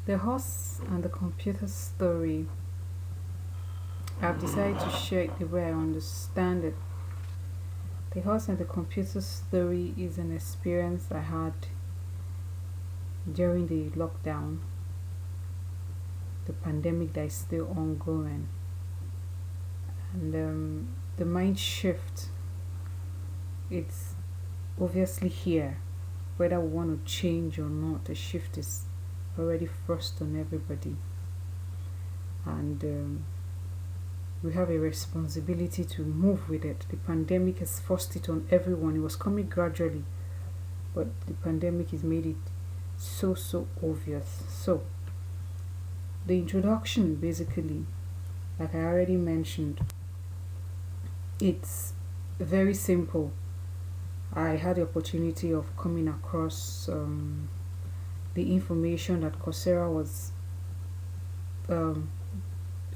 The horse and the computer story. I've decided to share it the way I understand it. The horse and the computer story is an experience I had during the lockdown, the pandemic that is still ongoing, and the mind shift. It's obviously here, whether we want to change or not. The shift is already forced on everybody, and we have a responsibility to move with it. The pandemic has forced it on everyone. It was coming gradually, but the pandemic has made it so obvious. So the introduction, basically, like I already mentioned, it's very simple. I had the opportunity of coming across the information that Coursera was um,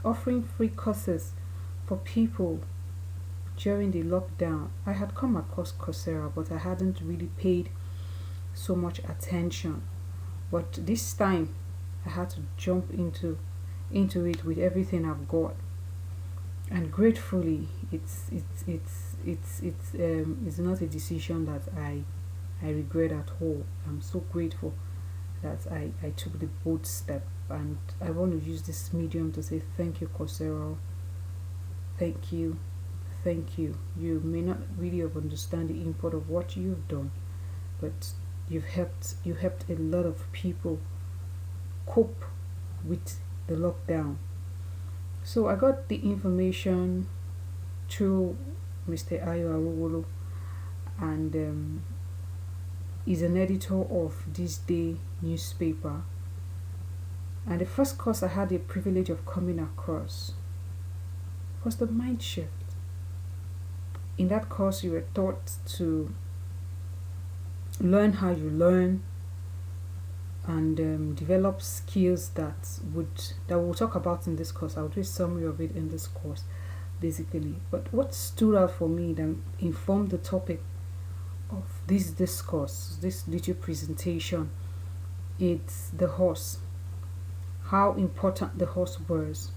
offering free courses for people during the lockdown. I had come across Coursera, but I hadn't really paid so much attention. But this time, I had to jump into it with everything I've got, and gratefully, it's not a decision that I regret at all. I'm so grateful that I took the bold step, and I want to use this medium to say thank you, Coursera. Thank you, thank you. You may not really have understand the import of what you've done, but you helped a lot of people cope with the lockdown. So I got the information through Mr. Ayo Arowolo, and is an editor of this day newspaper. And the first course I had the privilege of coming across was the mind shift. In that course, you were taught to learn how you learn, and develop skills that we'll talk about in this course. I'll do a summary of it in this course, basically. But what stood out for me that informed the topic of this discourse, this little presentation, it's the horse. How important the horse was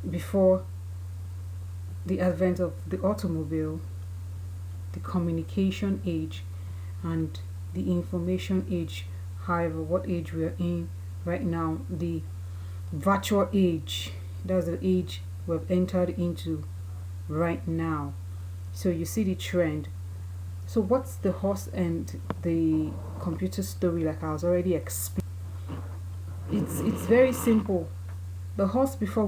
before the advent of the automobile, the communication age, and the information age. However, what age we are in right now, the virtual age, that's the age we've entered into right now. So you see the trend. So what's the horse and the computer story? Like I was already explaining, it's very simple. The horse before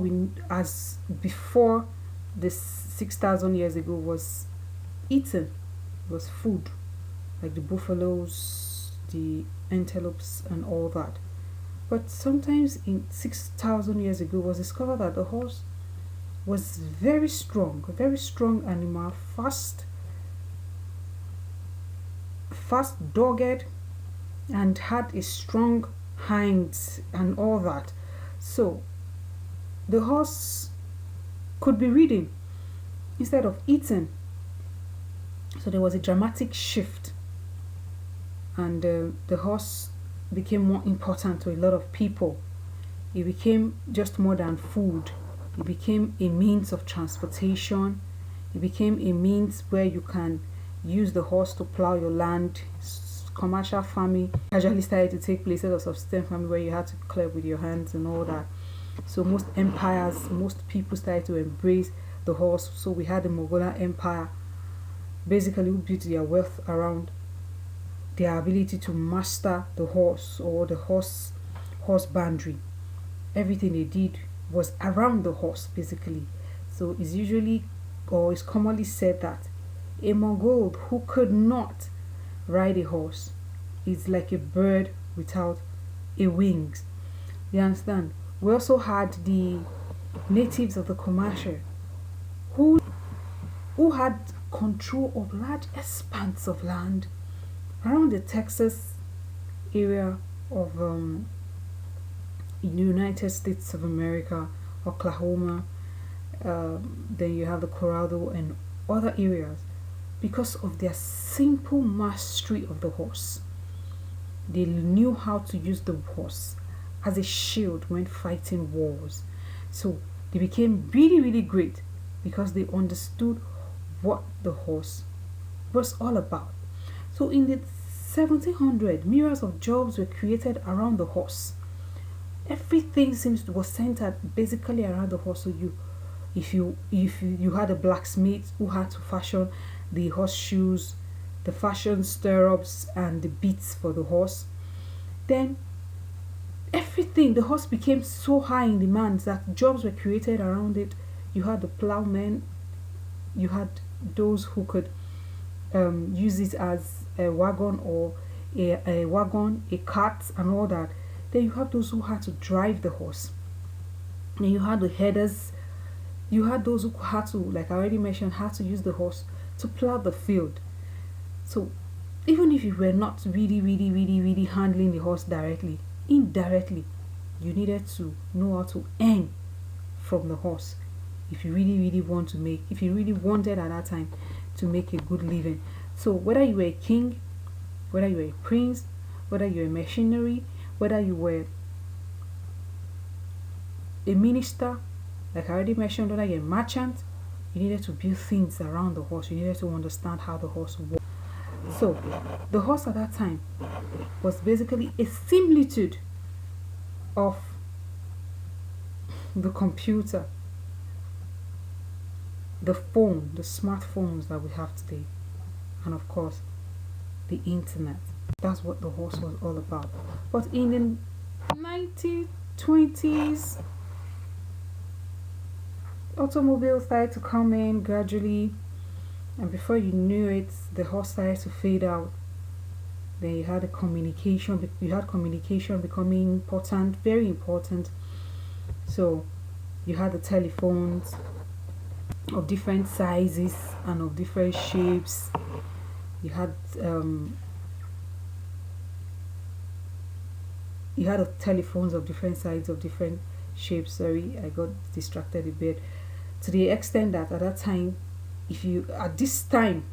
this 6,000 years ago was eaten, was food, like the buffaloes, the antelopes, and all that. But sometimes in 6,000 years ago, it was discovered that the horse was a very strong animal, fast, dogged, and had a strong hinds and all that. So the horse could be reading instead of eating. So there was a dramatic shift, and the horse became more important to a lot of people. It became just more than food. It became a means of transportation. It became a means where you can use the horse to plow your land. Commercial farming gradually started to take place instead of subsistence farming, where you had to clear with your hands and all that. So most empires, most people started to embrace the horse. So we had the Mughal Empire, basically, who built their wealth around their ability to master the horse, or the horse boundary. Everything they did was around the horse, basically. So it's usually, or it's commonly said, that a Mongol who could not ride a horse is like a bird without a wings. You understand? We also had the natives of the Comanche who had control of large expanse of land around the Texas area of the United States of America, Oklahoma. Then you have the Colorado and other areas, because of their simple mastery of the horse. They knew how to use the horse as a shield when fighting wars. So they became really, really great because they understood what the horse was all about. So in the 1700, myriads of jobs were created around the horse. Everything was centered basically around the horse. So if you had a blacksmith who had to fashion the horseshoes, the fashion stirrups and the bits for the horse, then the horse became so high in demand that jobs were created around it. You had the plowmen, you had those who could use it as a wagon or a cart and all that. Then you have those who had to drive the horse. And you had the headers, you had those who had to, like I already mentioned, had to use the horse to plow the field. So even if you were not really, really, really, really handling the horse directly, indirectly, you needed to know how to earn from the horse if you really, really if you really wanted at that time to make a good living. So whether you were a king, whether you were a prince, whether you were a missionary, whether you were a minister, like I already mentioned, whether you're a merchant, you needed to build things around the horse. You needed to understand how the horse worked. So the horse at that time was basically a similitude of the computer, the phone, the smartphones that we have today, and of course the internet. That's what the horse was all about. But in the 1920s, automobiles started to come in gradually, and before you knew it, the horse started to fade out. Then you had communication becoming important, very important. So you had the telephones of different sizes and of different shapes. You had the telephones of different sizes, of different shapes. Sorry, I got distracted a bit. To the extent that at that time, at this time,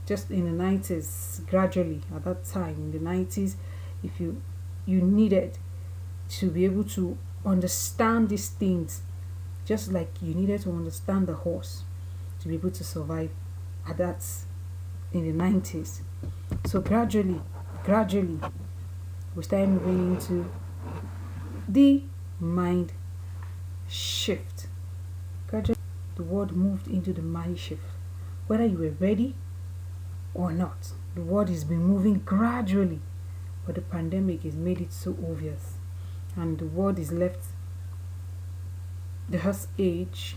just in the 90s, gradually at that time in the 90s, if you needed to be able to understand these things, just like you needed to understand the horse to be able to survive at that in the 90s. So gradually we started moving into the mind shift. Gradually the world moved into the mind shift. Whether you were ready or not, the world has been moving gradually, but the pandemic has made it so obvious, and the world is left the horse age,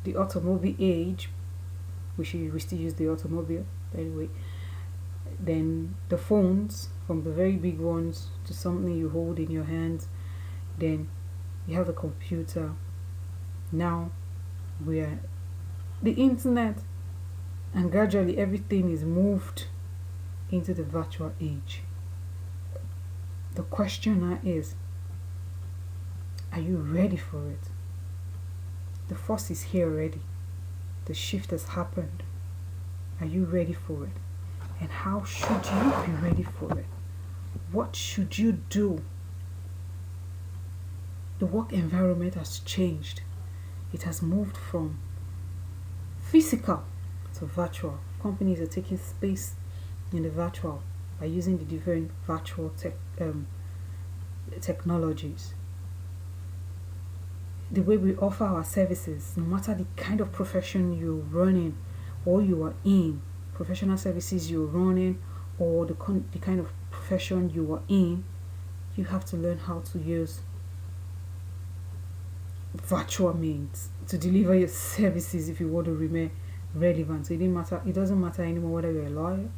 the automobile age, we still use the automobile anyway, then the phones, from the very big ones to something you hold in your hands, then you have the computer. Now we're the internet, and gradually everything is moved into the virtual age. The question now is, are you ready for it? The force is here already. The shift has happened. Are you ready for it? And how should you be ready for it? What should you do? The work environment has changed. It has moved from physical to virtual. Companies are taking space in the virtual by using the different virtual technologies. The way we offer our services, no matter the kind of profession you're running or you are in, professional services you're running or the kind of profession you are in, you have to learn how to use virtual means to deliver your services if you want to remain relevant. So it doesn't matter anymore whether you're a lawyer,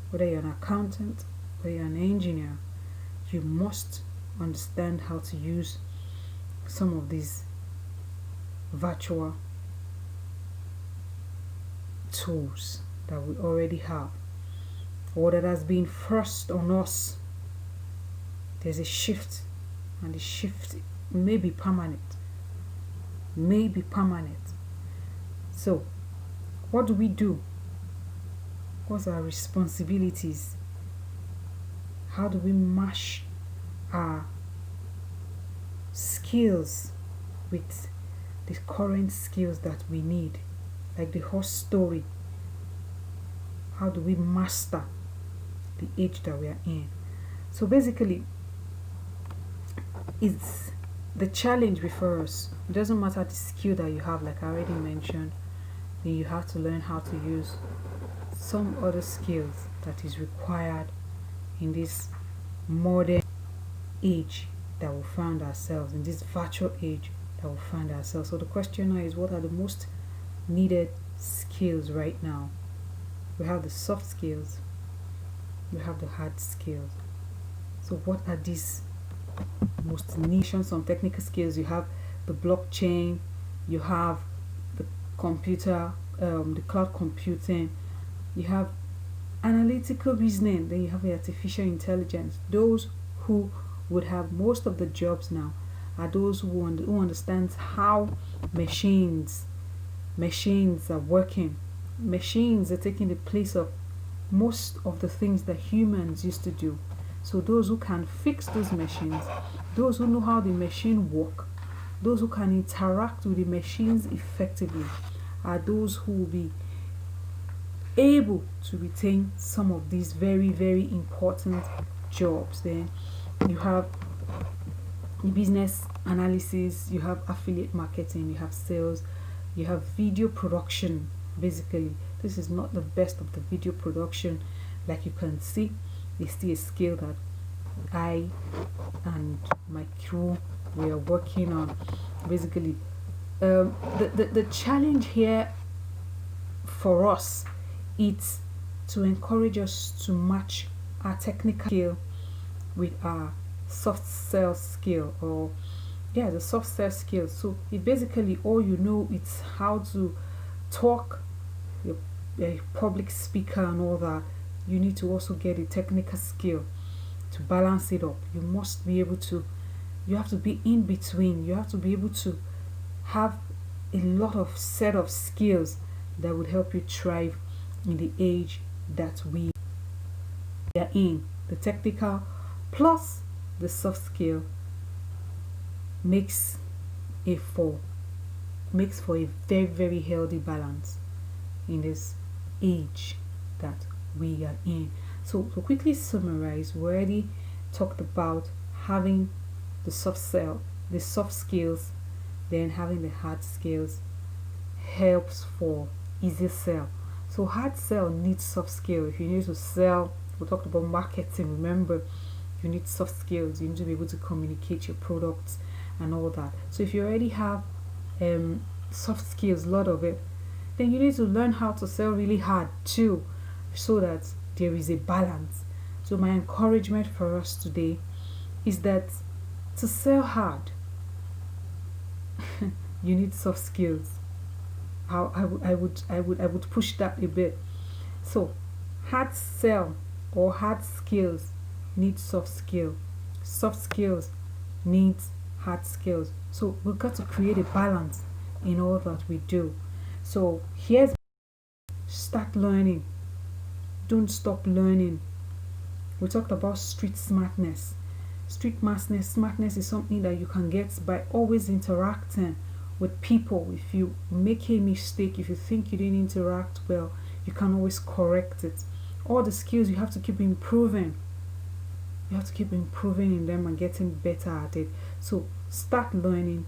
whether you're an accountant, whether you're an engineer. You must understand how to use some of these virtual tools that we already have, or that has been forced on us. There's a shift, and the shift may be permanent. So what do we do? What's our responsibilities? How do we mash our skills with the current skills that we need? Like the horse story. How do we master the age that we are in? So basically, it's the challenge before us. It doesn't matter the skill that you have, like I already mentioned, then you have to learn how to use some other skills that is required in this modern age that we find ourselves, in this virtual age that we find ourselves. So the question now is, what are the most needed skills right now? We have the soft skills, we have the hard skills. So what are these most niche? Some technical skills. You have the blockchain, you have the computer, the cloud computing, you have analytical reasoning, then you have the artificial intelligence. Those who would have most of the jobs now are those who understands how machines are working. Machines are taking the place of most of the things that humans used to do. So those who can fix those machines, those who know how the machine work, those who can interact with the machines effectively, are those who will be able to retain some of these very, very important jobs. Then you have business analysis, you have affiliate marketing, you have sales, you have video production. Basically, this is not the best of the video production. Like you can see, it's still a skill that I and my crew, we are working on. Basically, the challenge here for us, it's to encourage us to match our technical skill with our soft sell skill, or yeah, the soft sell skill. So it basically, all you know, it's how to talk, you're a public speaker and all that. You need to also get a technical skill to balance it up. You must be able to, you have to be in between. You have to be able to have a lot of set of skills that would help you thrive in the age that we are in. The technical plus the soft skill makes for a very, very healthy balance in this age that we are in. So to quickly summarize, we already talked about having the soft skills, then having the hard skills helps for easy sell. So hard sell needs soft skill. If you need to sell, we talked about marketing, remember, you need soft skills. You need to be able to communicate your products and all that. So if you already have soft skills, a lot of it, then you need to learn how to sell really hard too, so that there is a balance. So my encouragement for us today is that to sell hard, you need soft skills. I would push that a bit. So hard sell or hard skills need soft skill. Soft skills needs hard skills. So we've got to create a balance in all that we do. So here's, start learning. Don't stop learning. We talked about street smartness. Smartness is something that you can get by always interacting with people. If you make a mistake, if you think you didn't interact well, you can always correct it. All the skills, you have to keep improving. You have to keep improving in them and getting better at it. So start learning.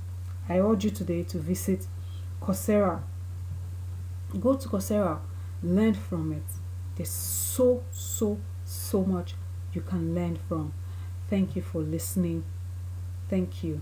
I urge you today to visit Coursera. Go to Coursera, learn from it. There's so much you can learn from. Thank you for listening. Thank you.